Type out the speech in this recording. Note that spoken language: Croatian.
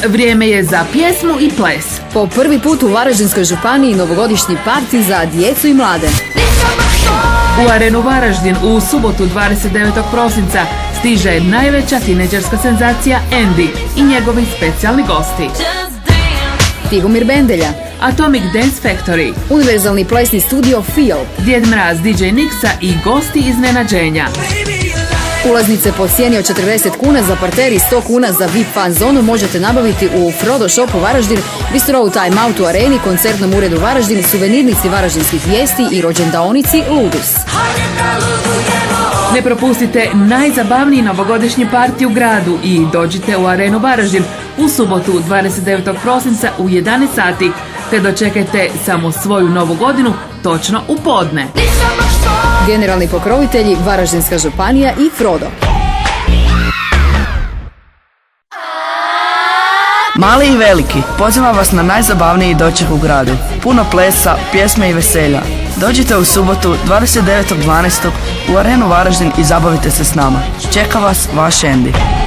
Vrijeme je za pjesmu i ples. Po prvi put u Varaždinskoj županiji novogodišnji parti za djecu i mlade. U Arenu Varaždin u subotu 29. prosinca stiže najveća tineđerska senzacija Andy i njegovi specijalni gosti. Tihomir Bendelja, Atomic Dance Factory, univerzalni plesni studio Feel, Djed Mraz, DJ Nixa i gosti iznenađenja. Ulaznice po cijeni od 40 kuna za parter i 100 kuna za VIP fan zonu možete nabaviti u Frodo Shopu Varaždin, Bistro Time Out u Areni, koncertnom uredu Varaždin, suvenirnici Varaždinskih vijesti i rođendaonici Ludus. Ne propustite najzabavniji novogodišnji parti u gradu i dođite u Arenu Varaždin u subotu 29. prosinca u 11 sati, te dočekajte samo svoju novu godinu točno u podne. Generalni pokrovitelji Varaždinska županija i Frodo. Mali i veliki, pozivam vas na najzabavniji doček u gradu. Puno plesa, pjesme i veselja. Dođite u subotu 29.12. u Arenu Varaždin i zabavite se s nama. Čeka vas vaš Andy.